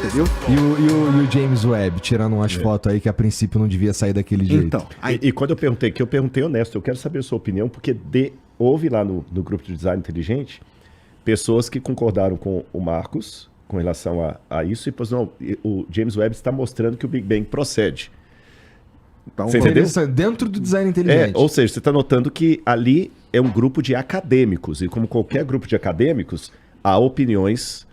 entendeu? E o James Webb, tirando umas fotos aí que a princípio não devia sair daquele jeito. Então, E quando eu perguntei honesto, eu quero saber a sua opinião, porque houve lá no grupo de design inteligente pessoas que concordaram com o Marcos com relação a isso, e pois não, o James Webb está mostrando que o Big Bang procede. então Você entendeu? Dentro do design inteligente. Ou seja, você está notando que ali é um grupo de acadêmicos, e como qualquer grupo de acadêmicos, há opiniões.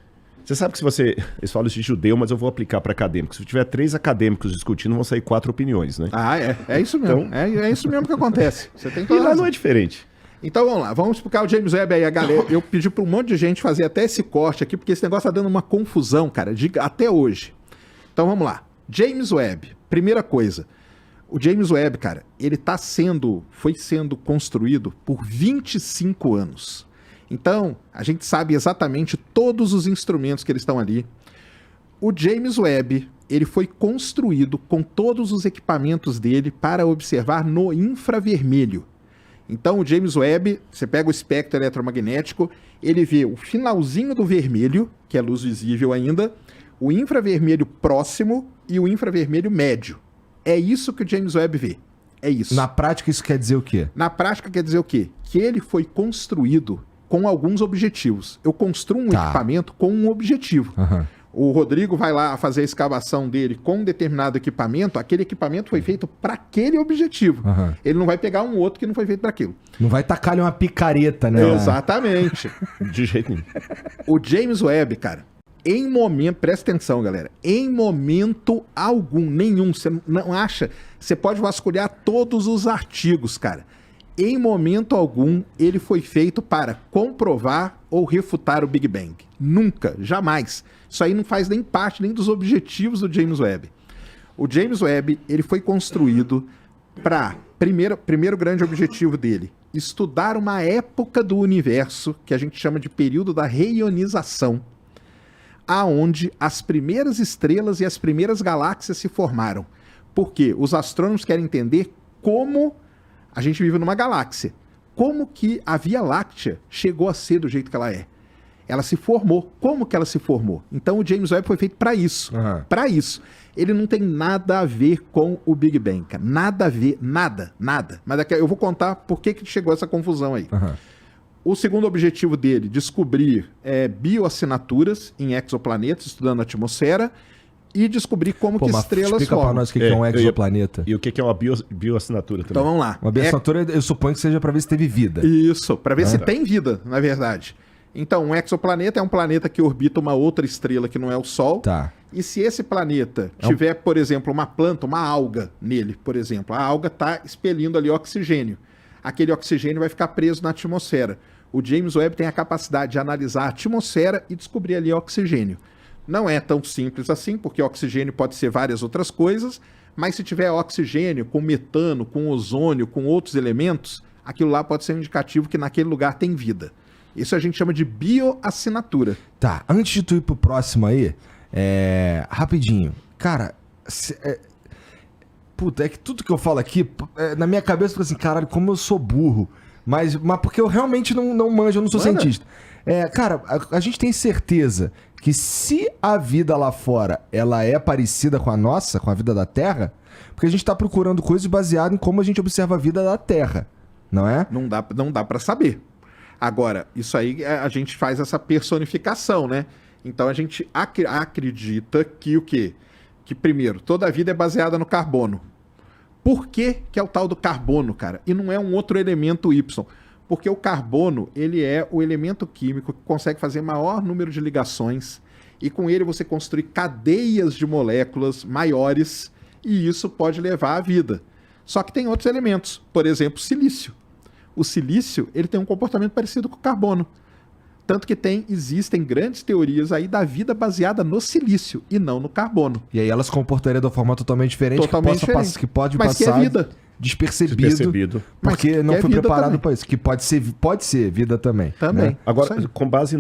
Você sabe que eles falam de judeu, mas eu vou aplicar para acadêmicos. Se tiver 3 acadêmicos discutindo, vão sair 4 opiniões, né? É isso mesmo. Então- é isso mesmo que acontece. Você tem E toda lá razão. não é diferente. Então vamos lá, vamos explicar o James Webb aí, a galera. Eu pedi para um monte de gente fazer até esse corte aqui, porque esse negócio tá dando uma confusão, cara, até hoje. Então vamos lá. James Webb, primeira coisa. O James Webb, cara, ele foi sendo construído por 25 anos. Então, a gente sabe exatamente todos os instrumentos que eles estão ali. O James Webb, ele foi construído com todos os equipamentos dele para observar no infravermelho. Então, o James Webb, você pega o espectro eletromagnético, ele vê o finalzinho do vermelho, que é luz visível ainda, o infravermelho próximo e o infravermelho médio. É isso que o James Webb vê. É isso. Na prática, isso quer dizer o quê? Na prática, quer dizer o quê? Que ele foi construído com alguns objetivos. Eu construo um equipamento com um objetivo. Aham. O Rodrigo vai lá fazer a escavação dele com um determinado equipamento, aquele equipamento foi feito para aquele objetivo. Aham. Ele não vai pegar um outro que não foi feito para aquilo. Não vai tacar-lhe uma picareta, né? Exatamente. De jeito nenhum. O James Webb, cara, em momento, presta atenção, galera, em momento algum, nenhum, você não acha, você pode vasculhar todos os artigos, cara. Em momento algum, ele foi feito para comprovar ou refutar o Big Bang. Nunca, jamais. Isso aí não faz nem parte nem dos objetivos do James Webb. O James Webb, ele foi construído para, primeiro grande objetivo dele, estudar uma época do universo, que a gente chama de período da reionização, aonde as primeiras estrelas e as primeiras galáxias se formaram. Porque os astrônomos querem entender como a gente vive numa galáxia. Como que a Via Láctea chegou a ser do jeito que ela é? Ela se formou. Como que ela se formou? Então o James Webb foi feito para isso. Aham. Para isso. Ele não tem nada a ver com o Big Bang, cara. Nada a ver. Nada. Mas daqui eu vou contar por que chegou essa confusão aí. Aham. O segundo objetivo dele, descobrir bioassinaturas em exoplanetas, estudando a atmosfera, e descobrir como que mas estrelas explica pra formam. nós o que é um exoplaneta. E o que é uma bioassinatura também? Então vamos lá. Uma bioassinatura, eu suponho que seja pra ver se teve vida. Isso, para ver se tem vida, na verdade. Então, um exoplaneta é um planeta que orbita uma outra estrela que não é o Sol. Tá. E se esse planeta tiver, por exemplo, uma planta, uma alga nele, por exemplo, a alga está expelindo ali oxigênio. Aquele oxigênio vai ficar preso na atmosfera. O James Webb tem a capacidade de analisar a atmosfera e descobrir ali oxigênio. Não é tão simples assim, porque oxigênio pode ser várias outras coisas, mas se tiver oxigênio com metano, com ozônio, com outros elementos, aquilo lá pode ser um indicativo que naquele lugar tem vida. Isso a gente chama de bioassinatura. Tá, antes de tu ir pro próximo aí, rapidinho. Cara, puta, é que tudo que eu falo aqui, na minha cabeça, fica assim, caralho, como eu sou burro. Mas porque eu realmente não manjo, eu não sou cientista. Cara, a gente tem certeza que se a vida lá fora, ela é parecida com a nossa, com a vida da Terra, porque a gente tá procurando coisas baseadas em como a gente observa a vida da Terra, não é? Não dá para saber. Agora, isso aí a gente faz essa personificação, né? Então a gente acredita que o quê? Que primeiro, toda a vida é baseada no carbono. Por que é o tal do carbono, cara? E não é um outro elemento Y. Porque o carbono, ele é o elemento químico que consegue fazer maior número de ligações e com ele você construir cadeias de moléculas maiores e isso pode levar à vida. Só que tem outros elementos, por exemplo, silício. O silício, ele tem um comportamento parecido com o carbono. Tanto que existem grandes teorias aí da vida baseada no silício e não no carbono. E aí elas se comportariam de uma forma totalmente diferente, que pode mas passar que é vida. despercebido. Porque Mas não que foi é vida preparado também. para isso. Que pode ser vida também. Também. Né? Agora, Isso aí. com base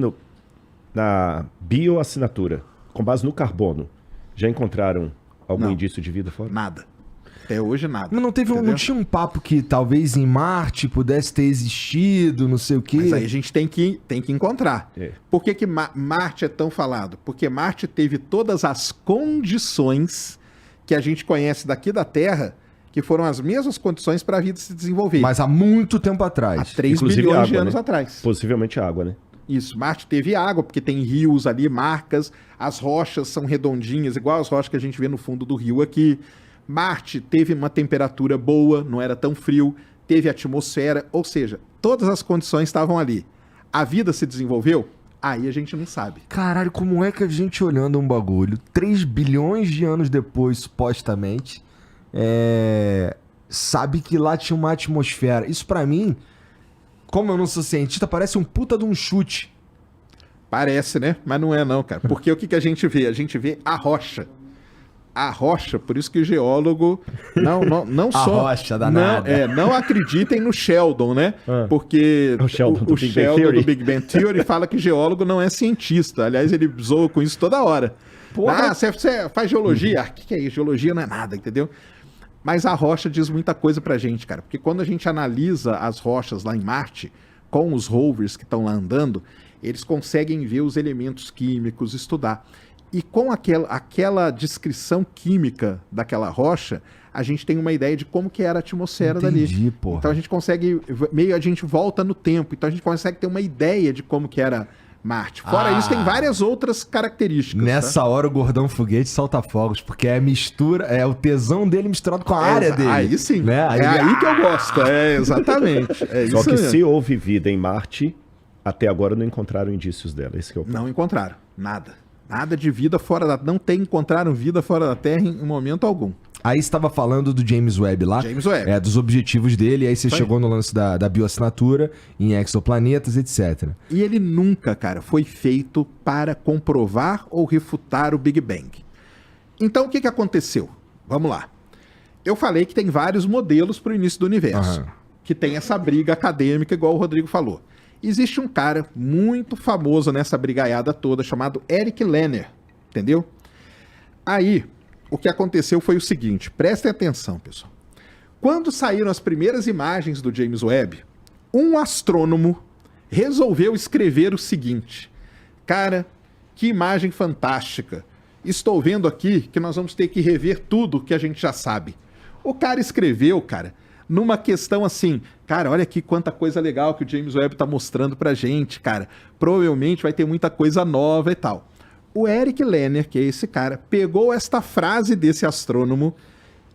na bioassinatura, com base no carbono, já encontraram algum Não. indício de vida fora? Nada. Até hoje nada. Mas não teve não tinha um papo que talvez em Marte pudesse ter existido, não sei o quê. Mas aí a gente tem que encontrar. É. Por que Marte é tão falado? Porque Marte teve todas as condições que a gente conhece daqui da Terra, que foram as mesmas condições para a vida se desenvolver. Mas há muito tempo atrás. Há 3 Inclusive bilhões água, de anos né? atrás. Possivelmente água, né? Isso, Marte teve água, porque tem rios ali, marcas, as rochas são redondinhas, igual as rochas que a gente vê no fundo do rio aqui. Marte teve uma temperatura boa, não era tão frio, teve atmosfera, ou seja, todas as condições estavam ali. A vida se desenvolveu? Aí a gente não sabe. Caralho, como é que a gente olhando um bagulho 3 bilhões de anos depois, supostamente, sabe que lá tinha uma atmosfera? Isso pra mim, como eu não sou cientista, parece um puta de um chute. Parece, né? Mas não é não, cara. Porque o que a gente vê? A gente vê a rocha. A rocha, por isso que o geólogo não A só... rocha danada. Não acreditem no Sheldon, né? Porque O Sheldon do o Big Bang Sheldon Theory. do Big Bang Theory fala que geólogo não é cientista. Aliás, ele zoa com isso toda hora. Porra. Ah, você faz geologia? O que é isso? Geologia não é nada, entendeu? Mas a rocha diz muita coisa pra gente, cara. Porque quando a gente analisa as rochas lá em Marte, com os rovers que estão lá andando, eles conseguem ver os elementos químicos, estudar. E com aquela descrição química daquela rocha, a gente tem uma ideia de como que era a atmosfera Entendi, dali. porra. Então a gente consegue, a gente volta no tempo, então a gente consegue ter uma ideia de como que era Marte. Fora isso, tem várias outras características. Nessa hora o Gordão Foguete solta fogos, porque é a mistura, é o tesão dele misturado com a área dele. Aí sim, né? é aí que eu gosto, exatamente. É Só isso que mesmo. se houve vida em Marte, até agora não encontraram indícios dela. Esse que é o ponto. Não encontraram, nada. Nada de vida fora da... Não encontraram vida fora da Terra em momento algum. Aí você estava falando do James Webb lá. James Webb. Dos objetivos dele, aí você Isso aí. chegou no lance da bioassinatura, em exoplanetas, etc. E ele nunca, cara, foi feito para comprovar ou refutar o Big Bang. Então, o que aconteceu? Vamos lá. Eu falei que tem vários modelos para o início do universo. Aham. Que tem essa briga acadêmica, igual o Rodrigo falou. Existe um cara muito famoso nessa brigaiada toda, chamado Eric Lerner, entendeu? Aí, o que aconteceu foi o seguinte, prestem atenção, pessoal. Quando saíram as primeiras imagens do James Webb, um astrônomo resolveu escrever o seguinte: cara, que imagem fantástica. Estou vendo aqui que nós vamos ter que rever tudo que a gente já sabe. O cara escreveu, cara, numa questão assim, cara, olha aqui quanta coisa legal que o James Webb tá mostrando pra gente, cara. Provavelmente vai ter muita coisa nova e tal. O Eric Lerner, que é esse cara, pegou esta frase desse astrônomo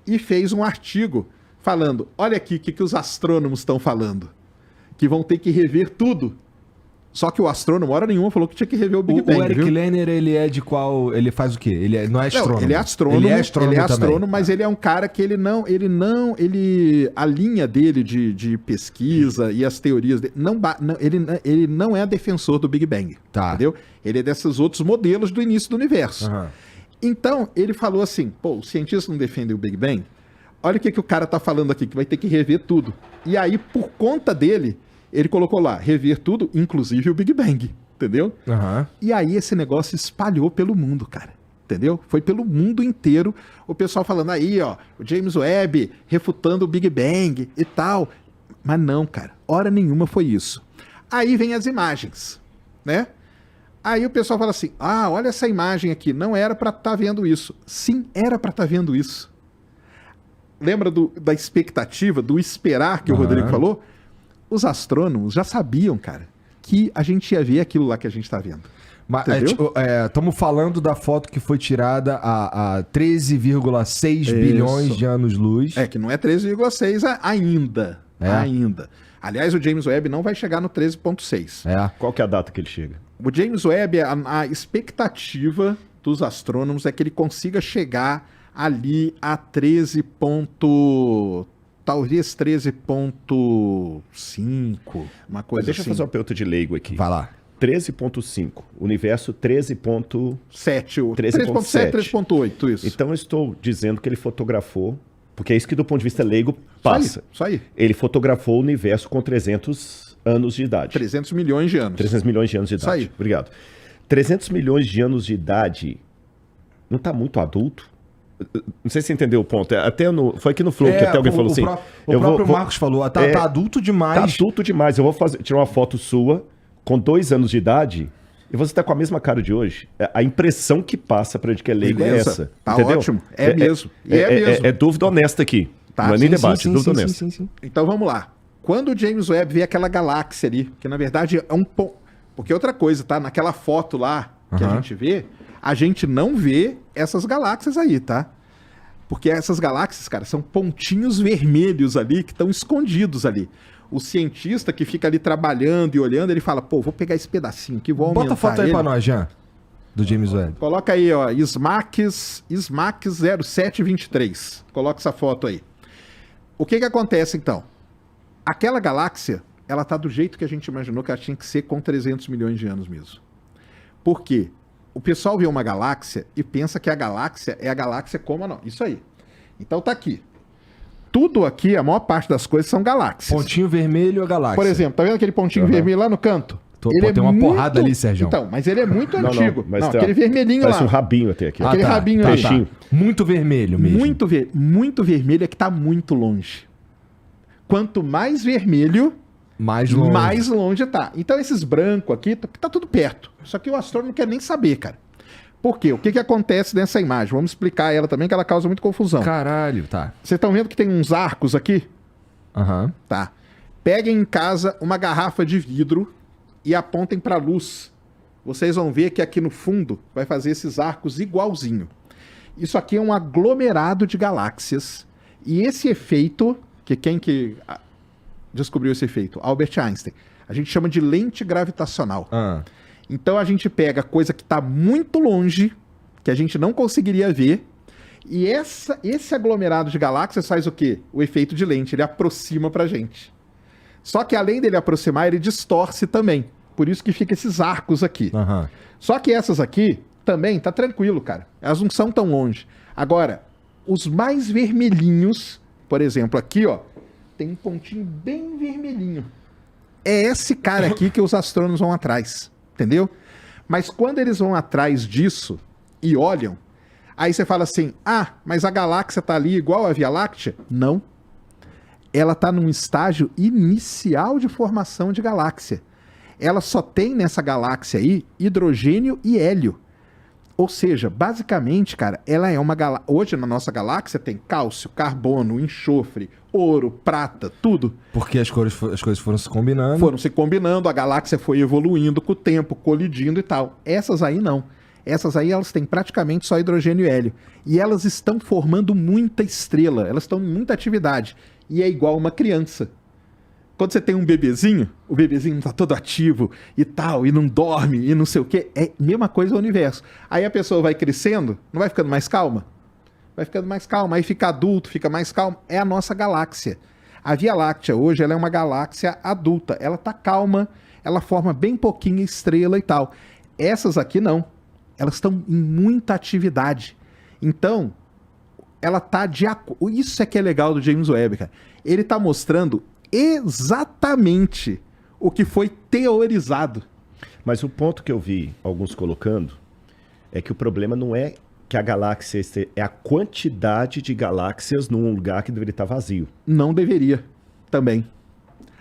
e fez um artigo falando, olha aqui o que os astrônomos estão falando, que vão ter que rever tudo. Só que o astrônomo, hora nenhuma, falou que tinha que rever o Big Bang, O Eric viu? Lerner, ele é de qual... Ele faz o quê? Ele não é astrônomo? Não, ele é astrônomo, Ele é astrônomo, também. Mas ele é um cara que a linha dele de pesquisa e as teorias dele, ele não é defensor do Big Bang, Tá. entendeu? Ele é desses outros modelos do início do universo. Aham. Então, ele falou assim, pô, os cientistas não defendem o Big Bang? Olha o que o cara tá falando aqui, que vai ter que rever tudo. E aí, por conta dele, ele colocou lá, rever tudo, inclusive o Big Bang, entendeu? Aham. E aí esse negócio espalhou pelo mundo, cara. Entendeu? Foi pelo mundo inteiro o pessoal falando aí, ó, o James Webb refutando o Big Bang e tal. Mas não, cara, hora nenhuma foi isso. Aí vem as imagens, né? Aí o pessoal fala assim, ah, olha essa imagem aqui, não era pra estar vendo isso. Sim, era pra estar vendo isso. Lembra da expectativa, do esperar que o Rodrigo falou? Os astrônomos já sabiam, cara, que a gente ia ver aquilo lá que a gente tá vendo. Mas Entendeu? estamos falando da foto que foi tirada a 13,6 bilhões de anos-luz. É, que não é 13,6 ainda. É. Ainda. Aliás, o James Webb não vai chegar no 13,6. É. Qual que é a data que ele chega? O James Webb, a expectativa dos astrônomos é que ele consiga chegar ali a 13. Talvez 13,5, uma Mas coisa deixa eu assim. fazer uma pergunta de leigo aqui. Vai lá. 13.5. Universo 13.7. 13,7, 13,8, isso. Então eu estou dizendo que ele fotografou, porque é isso que do ponto de vista leigo passa. Isso aí. Ele fotografou o universo com 300 anos de idade. 300 milhões de anos. 300 milhões de anos de Isso idade. aí. Obrigado. 300 milhões de anos de idade não está muito adulto? Não sei se você entendeu o ponto. Foi aqui no Flow que até alguém falou assim. O próprio Marcos falou, tá adulto demais. Tá adulto demais. Eu vou tirar uma foto sua com 2 anos de idade e você tá com a mesma cara de hoje. A impressão que passa pra gente que é leigo é essa. Tá entendeu? ótimo. É mesmo. mesmo. É dúvida honesta aqui. Tá, não é nem debate, dúvida honesta. Sim. Então vamos lá. Quando o James Webb vê aquela galáxia ali, que na verdade é um ponto. Porque outra coisa, tá? Naquela foto lá que a gente vê, a gente não vê essas galáxias aí, tá? Porque essas galáxias, cara, são pontinhos vermelhos ali que estão escondidos ali. O cientista que fica ali trabalhando e olhando, ele fala, pô, vou pegar esse pedacinho aqui, vou aumentar Bota a foto aí pra nós, Jean, do James Webb. Coloca aí, ó, SMACS 0723. Coloca essa foto aí. O que acontece, então? Aquela galáxia, ela tá do jeito que a gente imaginou que ela tinha que ser com 300 milhões de anos mesmo. Por quê? O pessoal vê uma galáxia e pensa que a galáxia é a galáxia como a nossa. Isso aí. Então tá aqui. Tudo aqui, a maior parte das coisas são galáxias. Pontinho vermelho é galáxia. Por exemplo, tá vendo aquele pontinho vermelho lá no canto? Tem uma porrada ali, Sérgio. Então, mas ele é muito antigo. Mas aquele vermelhinho parece lá. um rabinho até aqui. Aquele rabinho aí. Tá. Muito vermelho mesmo. Muito vermelho é que tá muito longe. Quanto mais vermelho, mais longe tá. Então esses brancos aqui, tá tudo perto. Só que o astrônomo não quer nem saber, cara. Por quê? O que acontece nessa imagem? Vamos explicar ela também, que ela causa muita confusão. Caralho, tá. Vocês estão vendo que tem uns arcos aqui? Tá. Peguem em casa uma garrafa de vidro e apontem pra luz. Vocês vão ver que aqui no fundo vai fazer esses arcos igualzinho. Isso aqui é um aglomerado de galáxias. E esse efeito, quem que descobriu esse efeito? Albert Einstein. A gente chama de lente gravitacional. Então a gente pega coisa que está muito longe, que a gente não conseguiria ver, e esse aglomerado de galáxias faz o quê? O efeito de lente, ele aproxima pra gente. Só que além dele aproximar, ele distorce também. Por isso que fica esses arcos aqui. Só que essas aqui também tá tranquilo, cara. Elas não são tão longe. Agora, os mais vermelhinhos, por exemplo, aqui, ó, tem um pontinho bem vermelhinho. É esse cara aqui que os astrônomos vão atrás. Entendeu? Mas quando eles vão atrás disso e olham, aí você fala assim, mas a galáxia tá ali igual a Via Láctea? Não. Ela tá num estágio inicial de formação de galáxia. Ela só tem nessa galáxia aí hidrogênio e hélio. Ou seja, basicamente, cara, ela é uma galáxia. Hoje na nossa galáxia tem cálcio, carbono, enxofre, ouro, prata, tudo. Porque as coisas foram se combinando. Foram se combinando, a galáxia foi evoluindo com o tempo, colidindo e tal. Essas aí não. Essas aí elas têm praticamente só hidrogênio e hélio. E elas estão formando muita estrela, elas estão em muita atividade. E é igual uma criança. Quando você tem um bebezinho, o bebezinho tá todo ativo e tal, e não dorme, e não sei o quê. É a mesma coisa no universo. Aí a pessoa vai crescendo, não vai ficando mais calma? Vai ficando mais calma, aí fica adulto, fica mais calmo. É a nossa galáxia. A Via Láctea hoje, ela é uma galáxia adulta. Ela tá calma, ela forma bem pouquinha estrela e tal. Essas aqui não. Elas estão em muita atividade. Então, ela tá de acordo. Isso é que é legal do James Webb, cara. Ele tá mostrando exatamente o que foi teorizado. Mas o ponto que eu vi alguns colocando é que o problema não é que a galáxia é a quantidade de galáxias num lugar que deveria estar vazio. Não deveria também.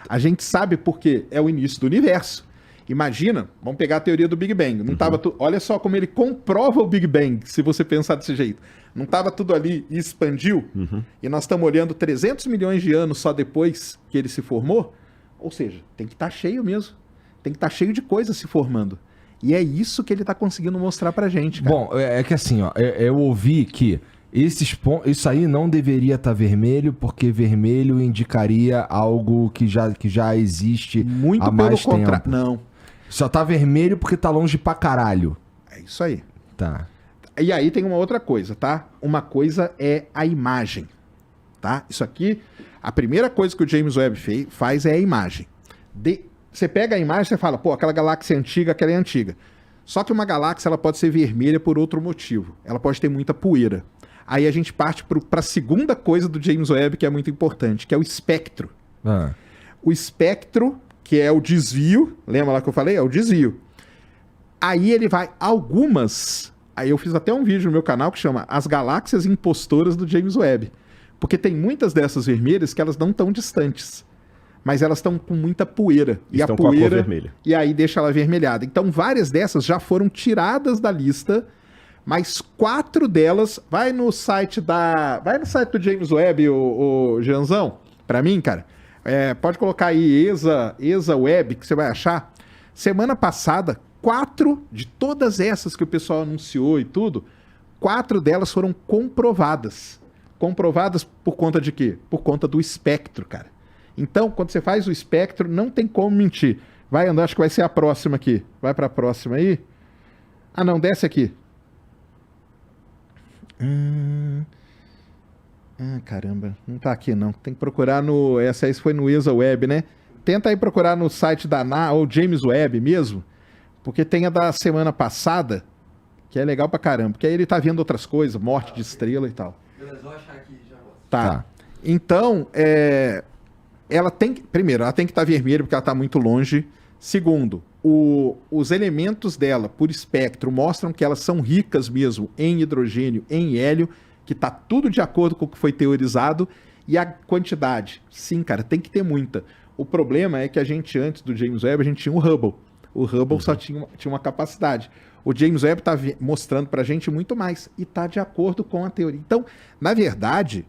A gente sabe porque é o início do universo. Imagina, vamos pegar a teoria do Big Bang. Não tava olha só como ele comprova o Big Bang, se você pensar desse jeito. Não estava tudo ali e expandiu? E nós estamos olhando 300 milhões de anos só depois que ele se formou? Ou seja, tem que estar cheio mesmo. Tem que estar cheio de coisas se formando. E é isso que ele está conseguindo mostrar pra gente, cara. Bom, é que assim, ó, eu ouvi que isso aí não deveria estar vermelho, porque vermelho indicaria algo que já existe muito há mais tempo. Muito pelo contrário. Não. Só tá vermelho porque tá longe pra caralho. É isso aí. Tá. E aí tem uma outra coisa, tá? Uma coisa é a imagem, tá? Isso aqui, a primeira coisa que o James Webb faz é a imagem. Você pega a imagem e você fala, pô, aquela galáxia é antiga, aquela é antiga. Só que uma galáxia ela pode ser vermelha por outro motivo. Ela pode ter muita poeira. Aí a gente parte para a segunda coisa do James Webb que é muito importante, que é o espectro. O espectro, que é o desvio, lembra lá que eu falei? É o desvio. Aí ele vai, algumas Aí eu fiz até um vídeo no meu canal que chama As Galáxias Impostoras do James Webb. Porque tem muitas dessas vermelhas que elas não estão distantes. Mas elas estão com muita poeira. E Estão a com a cor poeira. vermelha. E aí deixa ela avermelhada. Então várias dessas já foram tiradas da lista. Mas 4 delas. Vai no site do James Webb, o Jeanzão. Pra mim, cara. Pode colocar aí ESA Web, que você vai achar. Semana passada, 4 de todas essas que o pessoal anunciou e tudo, 4 delas foram comprovadas. Comprovadas por conta de quê? Por conta do espectro, cara. Então, quando você faz o espectro, não tem como mentir. Vai andar, acho que vai ser a próxima aqui. Vai pra próxima aí. Ah, não, desce aqui. Caramba, não tá aqui não. Tem que procurar no... Essa aí foi no ESA Web, né? Tenta aí procurar no site da NASA, ou James Webb mesmo, porque tem a da semana passada, que é legal pra caramba, porque aí ele tá vendo outras coisas, morte de estrela e tal. Beleza, vou achar aqui já. Tá. Então, ela tem que... Primeiro, ela tem que estar vermelha porque ela tá muito longe. Segundo, os elementos dela, por espectro, mostram que elas são ricas mesmo em hidrogênio, em hélio, que tá tudo de acordo com o que foi teorizado. E a quantidade, sim, cara, tem que ter muita. O problema é que a gente, antes do James Webb, a gente tinha o Hubble. O Hubble só tinha uma capacidade. O James Webb tá mostrando pra gente muito mais. E tá de acordo com a teoria. Então, na verdade,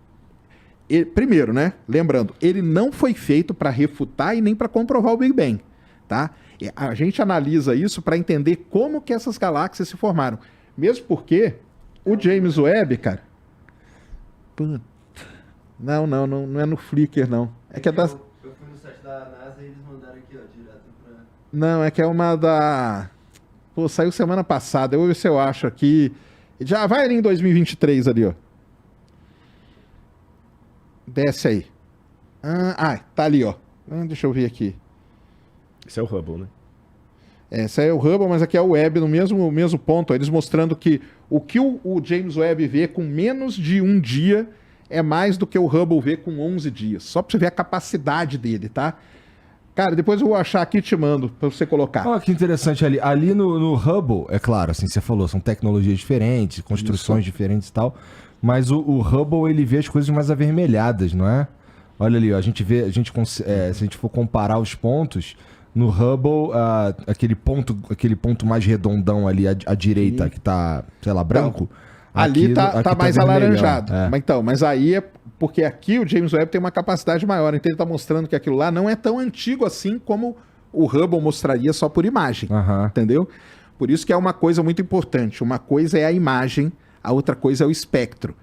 primeiro, né? Lembrando, ele não foi feito para refutar e nem para comprovar o Big Bang, tá? A gente analisa isso para entender como que essas galáxias se formaram. Mesmo porque o James Webb, cara... Puta. Não é no Flickr, não. É que é das... Eu fui no site da NASA e eles mandaram aqui, ó, direto pra... Não, é que é uma da... Pô, saiu semana passada. Eu vou ver se eu acho aqui. Já vai ali em 2023 ali, ó. Desce aí. Tá ali, ó. Deixa eu ver aqui. Esse é o Hubble, né? Esse é o Hubble, mas aqui é o Webb no mesmo ponto. Eles mostrando que o James Webb vê com menos de um dia é mais do que o Hubble vê com 11 dias. Só pra você ver a capacidade dele, tá? Cara, depois eu vou achar aqui e te mando pra você colocar. Olha que interessante ali. Ali no Hubble, é claro, assim, você falou, são tecnologias diferentes, construções diferentes e tal. Mas o Hubble, ele vê as coisas mais avermelhadas, não é? Olha ali, ó, se a gente for comparar os pontos, no Hubble, aquele ponto mais redondão ali à direita, que tá, sei lá, branco. Ali tá mais alaranjado. É. Mas aí é porque aqui o James Webb tem uma capacidade maior. Então ele tá mostrando que aquilo lá não é tão antigo assim como o Hubble mostraria só por imagem. Entendeu? Por isso que é uma coisa muito importante. Uma coisa é a imagem, a outra coisa é o espectro.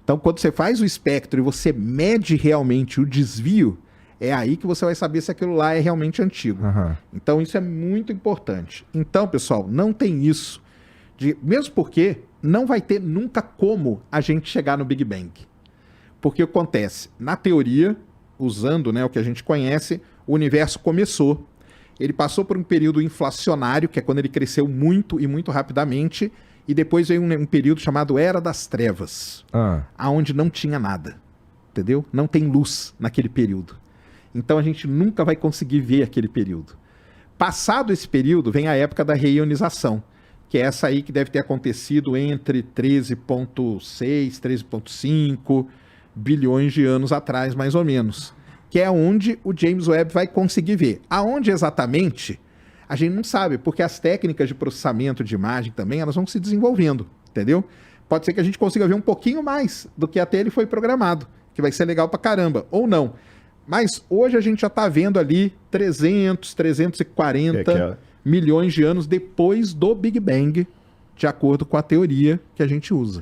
Então quando você faz o espectro e você mede realmente o desvio, é aí que você vai saber se aquilo lá é realmente antigo. Então isso é muito importante. Então, pessoal, não tem isso. Mesmo porque não vai ter nunca como a gente chegar no Big Bang. Porque acontece, na teoria, usando, né, o que a gente conhece, o universo começou. Ele passou por um período inflacionário, que é quando ele cresceu muito e muito rapidamente, e depois veio um período chamado Era das Trevas, aonde não tinha nada, entendeu? Não tem luz naquele período. Então a gente nunca vai conseguir ver aquele período. Passado esse período, vem a época da reionização, que é essa aí que deve ter acontecido entre 13,6, 13,5 bilhões de anos atrás, mais ou menos. Que é onde o James Webb vai conseguir ver. Aonde exatamente, a gente não sabe, porque as técnicas de processamento de imagem também, elas vão se desenvolvendo, entendeu? Pode ser que a gente consiga ver um pouquinho mais do que até ele foi programado, que vai ser legal pra caramba, ou não. Mas hoje a gente já tá vendo ali 340 milhões de anos depois do Big Bang, de acordo com a teoria que a gente usa.